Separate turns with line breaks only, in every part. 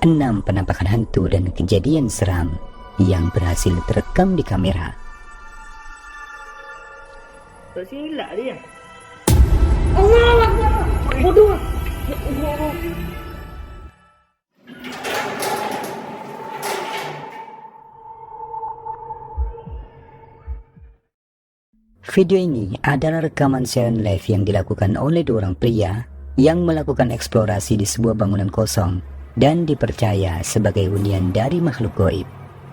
6 penampakan hantu dan kejadian seram yang berhasil terekam di kamera.
Tersilap dia. Allah Akbar. Bodoh. Ya Allah.
Video ini adalah rekaman siaran live yang dilakukan oleh dua orang pria yang melakukan eksplorasi di sebuah bangunan kosong dan dipercaya sebagai hunian dari makhluk gaib.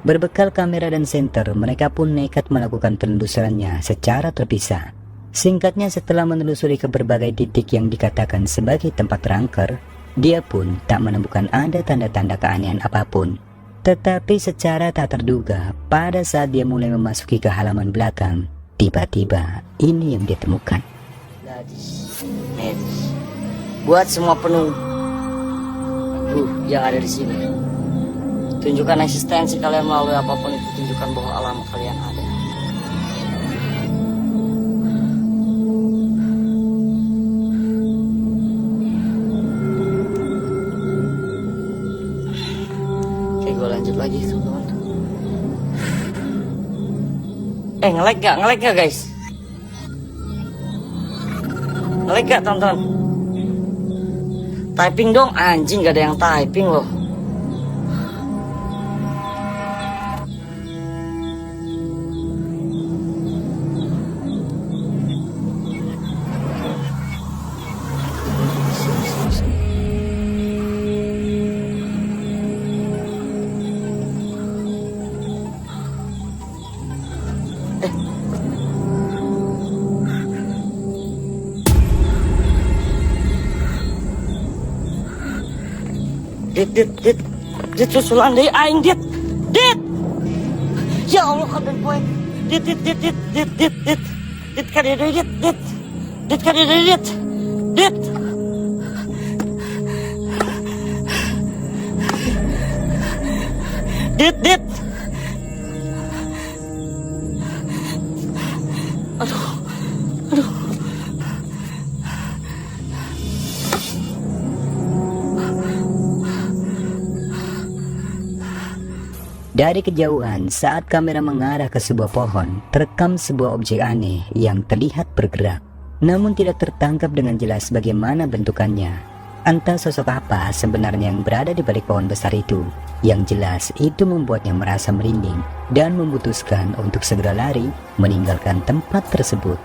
Berbekal kamera dan senter, mereka pun nekat melakukan penelusurannya secara terpisah. Singkatnya, setelah menelusuri ke berbagai titik yang dikatakan sebagai tempat terangker, dia pun tak menemukan ada tanda-tanda keanehan apapun. Tetapi secara tak terduga, pada saat dia mulai memasuki ke halaman belakang, tiba-tiba ini yang dia temukan.
Buat semua penuh yang ada di sini, tunjukkan eksistensi kalian melalui apapun itu. Tunjukkan bahwa alam kalian ada. Oke, gue lanjut lagi teman-teman. Nge-lag gak guys? Nge-lag gak teman-teman? Typing dong, anjing, gak ada yang typing loh. Dit susulan deh aing dit. Ya Allah kaden poe. Dit kadede dit. Dit kadede dit. Dit. Aduh.
Dari kejauhan, saat kamera mengarah ke sebuah pohon, terekam sebuah objek aneh yang terlihat bergerak, namun tidak tertangkap dengan jelas bagaimana bentukannya. Entah sosok apa sebenarnya yang berada di balik pohon besar itu. Yang jelas, itu membuatnya merasa merinding dan memutuskan untuk segera lari meninggalkan tempat tersebut.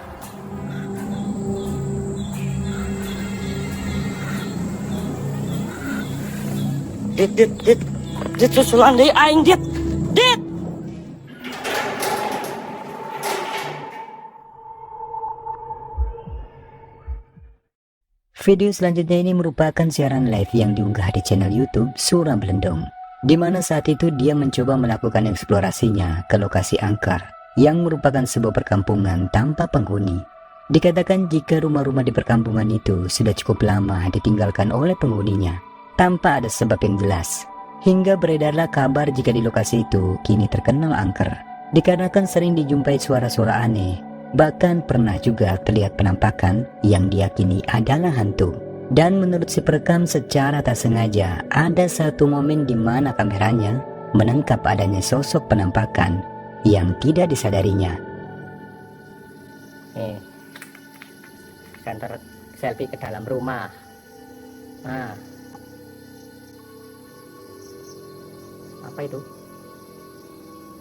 Dit susulan deh aing dit.
Video selanjutnya ini merupakan siaran live yang diunggah di channel YouTube Sura Belendong, di mana saat itu dia mencoba melakukan eksplorasinya ke lokasi angker yang merupakan sebuah perkampungan tanpa penghuni. Dikatakan jika rumah-rumah di perkampungan itu sudah cukup lama ditinggalkan oleh penghuninya tanpa ada sebab yang jelas, hingga beredarlah kabar jika di lokasi itu kini terkenal angker dikarenakan sering dijumpai suara-suara aneh. Bahkan pernah juga terlihat penampakan yang diyakini adalah hantu. Dan menurut si perekam, secara tak sengaja ada satu momen di mana kameranya menangkap adanya sosok penampakan yang tidak disadarinya.
Nih, center selfie ke dalam rumah. Nah, apa itu?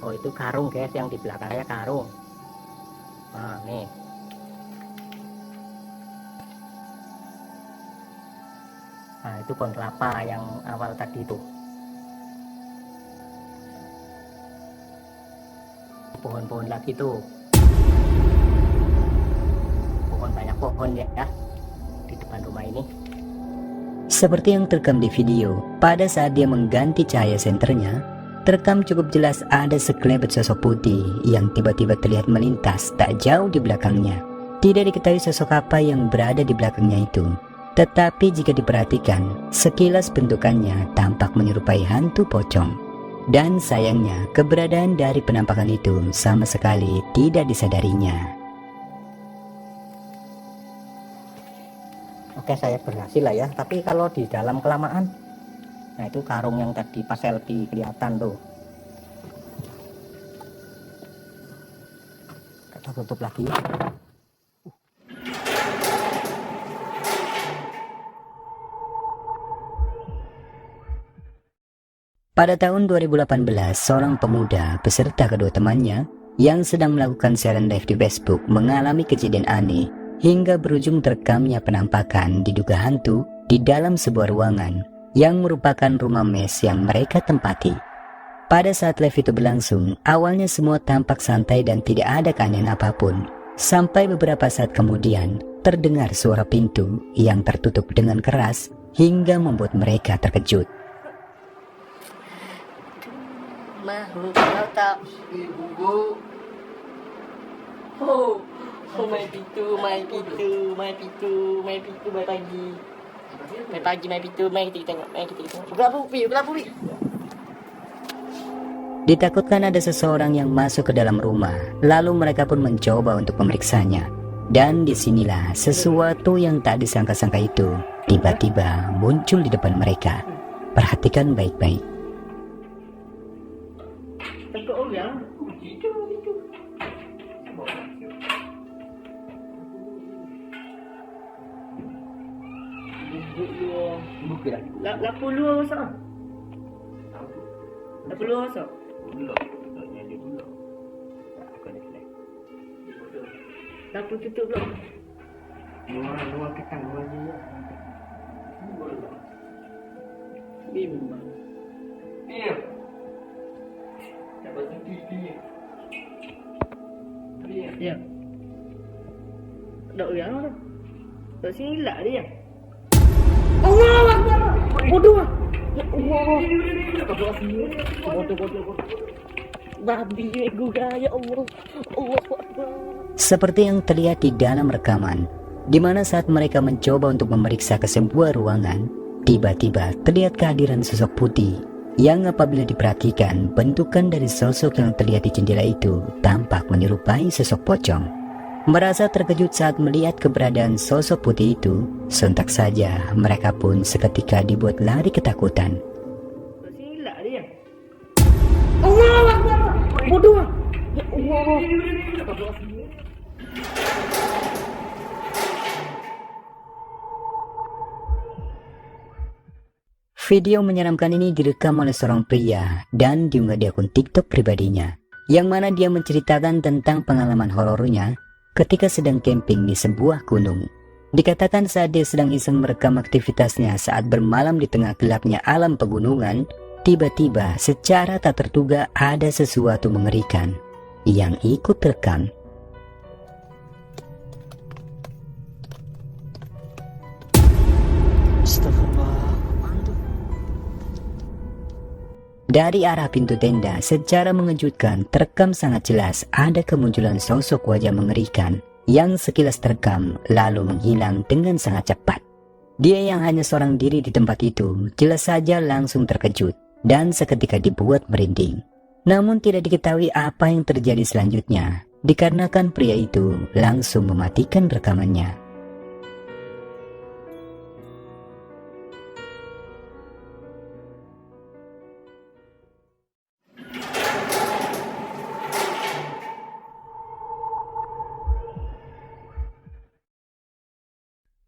Oh, itu karung guys, yang di belakangnya karung. Nah, nih. Nah, itu pohon kelapa yang awal tadi itu. Pohon-pohon lagi tuh. Banyak pohon ya di depan rumah ini.
Seperti yang terekam di video, pada saat dia mengganti cahaya senternya, terekam cukup jelas ada sekelebat sosok putih yang tiba-tiba terlihat melintas tak jauh di belakangnya. Tidak diketahui sosok apa yang berada di belakangnya itu, tetapi jika diperhatikan, sekilas bentukannya tampak menyerupai hantu pocong. Dan sayangnya, keberadaan dari penampakan itu sama sekali tidak disadarinya.
Oke, saya berhasil lah ya, tapi kalau di dalam kelamaan Nah itu karung yang tadi pas selfie kelihatan tuh. Kita tutup lagi.
Pada tahun 2018, seorang pemuda beserta kedua temannya yang sedang melakukan siaran live di Facebook mengalami kejadian aneh hingga berujung terekamnya penampakan diduga hantu di dalam sebuah ruangan yang merupakan rumah mes yang mereka tempati. Pada saat live itu berlangsung, awalnya semua tampak santai dan tidak ada keanehan apapun. Sampai beberapa saat kemudian, terdengar suara pintu yang tertutup dengan keras hingga membuat mereka terkejut.
Makhluk kau tak ibu. Oh, main pintu, main pintu, main pagi. Main pintu, main kita tengok, Buka pupi.
Ditakutkan ada seseorang yang masuk ke dalam rumah, lalu mereka pun mencoba untuk memeriksanya. Dan disinilah sesuatu yang tak disangka-sangka itu tiba-tiba muncul di depan mereka. Perhatikan baik-baik.
Takut orang. Lapu luar masak. Lapu luar masak. Lapu tutup belum? Luar ketang luar je. Bimbang. Iya. Dapat tinggi. Iya. Đậu gắn nó. Đậu xin lạ đi à. Allah, bodoh. Ya Allah. Bodoh. Babi juga ya Allah. Allah Akbar.
Seperti yang terlihat di dalam rekaman, di mana saat mereka mencoba untuk memeriksa ke sebuah ruangan, tiba-tiba terlihat kehadiran sosok putih yang apabila diperhatikan bentukan dari sosok yang terlihat di jendela itu tampak menyerupai sosok pocong. Merasa terkejut saat melihat keberadaan sosok putih itu, sontak saja mereka pun seketika dibuat lari ketakutan.
Allah, bodoh. Ya Allah.
Video menyeramkan ini direkam oleh seorang pria dan diunggah di akun TikTok pribadinya, yang mana dia menceritakan tentang pengalaman horornya ketika sedang camping di sebuah gunung. Dikatakan saat dia sedang iseng merekam aktivitasnya saat bermalam di tengah gelapnya alam pegunungan, tiba-tiba secara tak terduga ada sesuatu mengerikan yang ikut terekam.
Astagfirullah.
Dari arah pintu tenda, secara mengejutkan terekam sangat jelas ada kemunculan sosok wajah mengerikan yang sekilas terekam lalu menghilang dengan sangat cepat. Dia yang hanya seorang diri di tempat itu jelas saja langsung terkejut dan seketika dibuat merinding. Namun tidak diketahui apa yang terjadi selanjutnya dikarenakan pria itu langsung mematikan rekamannya.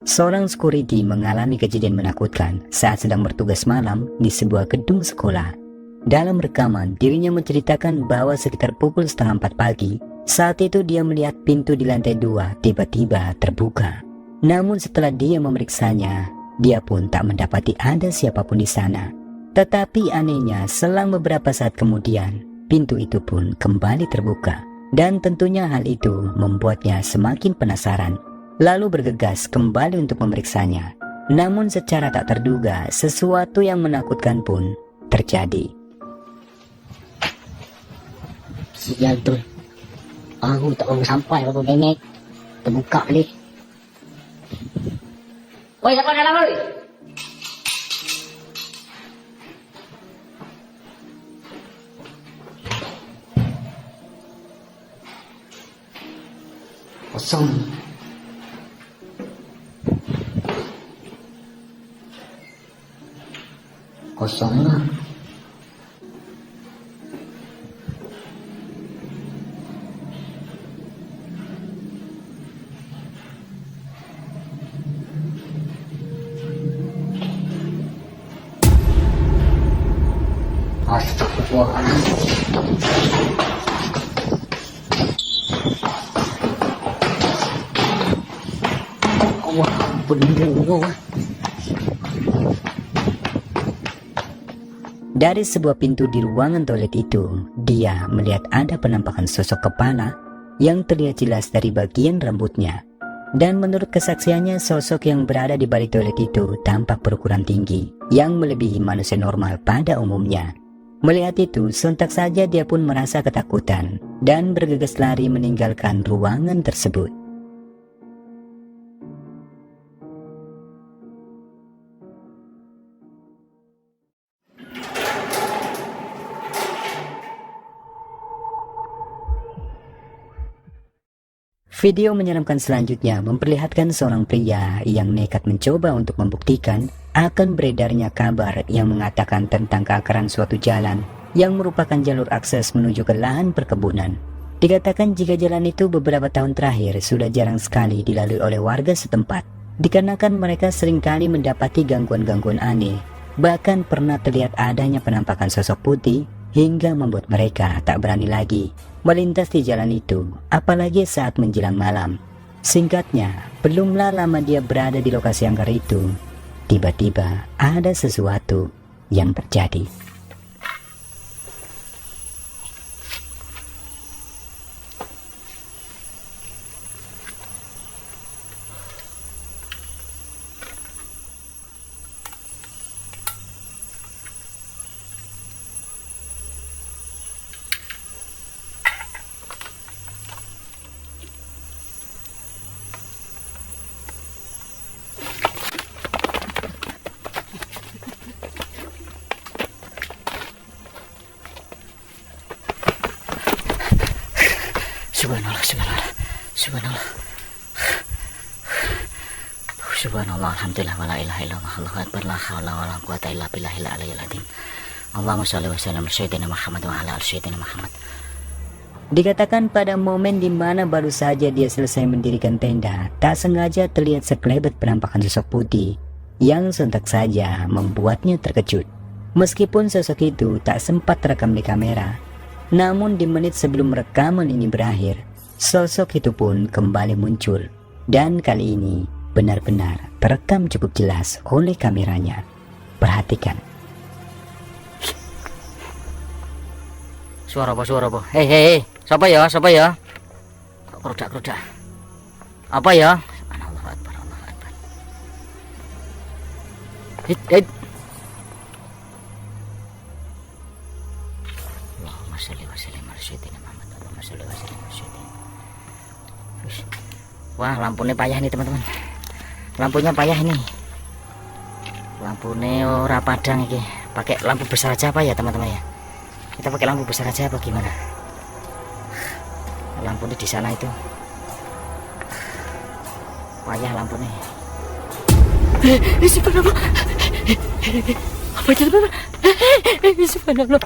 Seorang security mengalami kejadian menakutkan saat sedang bertugas malam di sebuah gedung sekolah. Dalam rekaman, dirinya menceritakan bahwa sekitar pukul 3:30 pagi, saat itu dia melihat pintu di lantai 2 tiba-tiba terbuka. Namun setelah dia memeriksanya, dia pun tak mendapati ada siapapun di sana. Tetapi anehnya, selang beberapa saat kemudian, pintu itu pun kembali terbuka. Dan tentunya hal itu membuatnya semakin penasaran, lalu bergegas kembali untuk memeriksanya. Namun secara tak terduga, sesuatu yang menakutkan pun terjadi.
Sial tu. Aku tak mau sampai waktu bengek. Terbuka ni. Oi, siapa dalam oi? Kosong. kosong lah. Astagfirullahaladzim. Allah ampun Allah.
Dari sebuah pintu di ruangan toilet itu, dia melihat ada penampakan sosok kepala yang terlihat jelas dari bagian rambutnya. Dan menurut kesaksiannya, sosok yang berada di balik toilet itu tampak berukuran tinggi, yang melebihi manusia normal pada umumnya. Melihat itu, sontak saja dia pun merasa ketakutan dan bergegas lari meninggalkan ruangan tersebut. Video menyeramkan selanjutnya memperlihatkan seorang pria yang nekat mencoba untuk membuktikan akan beredarnya kabar yang mengatakan tentang keangkeran suatu jalan yang merupakan jalur akses menuju ke lahan perkebunan. Dikatakan jika jalan itu beberapa tahun terakhir sudah jarang sekali dilalui oleh warga setempat, dikarenakan mereka seringkali mendapati gangguan-gangguan aneh. Bahkan pernah terlihat adanya penampakan sosok putih hingga membuat mereka tak berani lagi melintas di jalan itu, apalagi saat menjelang malam. Singkatnya, belumlah lama dia berada di lokasi angker itu, tiba-tiba ada sesuatu yang terjadi.
Subhanallah, subhanallah, subhanallah. Subhanallah, alhamdulillah, wala ilaha illallah, Allahu akbar, la haula wala quwata illa billahil aliyyil azim. Allahumma shalli wa sallim ala sayyidina Muhammad wa ala ali sayyidina Muhammad.
Dikatakan pada momen di mana baru saja dia selesai mendirikan tenda, tak sengaja terlihat sekelebat penampakan sosok putih yang sontak saja membuatnya terkejut. Meskipun sosok itu tak sempat terekam di kamera, namun di menit sebelum rekaman ini berakhir, sosok itu pun kembali muncul. Dan kali ini benar-benar terekam cukup jelas oleh kameranya. Perhatikan.
Suara apa? Hei, siapa ya? Kerudak. Apa ya? Allahu akbar, Allahu akbar. Hit. Allahumma shalli wa sallim ala sayyidina Muhammad. Allahumma shalli wa sallim ala sayyidina. Wah, lampunya payah nih teman-teman. Lampunya payah ini. Lampunya ora padang iki. Pakai lampu besar aja apa ya teman-teman ya? Kita pakai lampu besar aja apa gimana? Lampunya di sana itu. Payah lampunya. Subhanallah. Apa itu teman-teman? Subhanallah.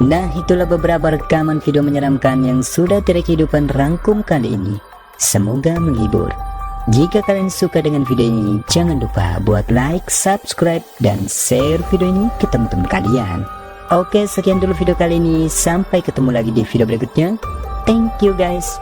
Nah, itulah beberapa rekaman video menyeramkan yang sudah Tirai Kehidupan rangkum kali ini. Semoga menghibur. Jika kalian suka dengan video ini, jangan lupa buat like, subscribe, dan share video ini ke teman-teman kalian. Oke, sekian dulu video kali ini. Sampai ketemu lagi di video berikutnya. Thank you guys.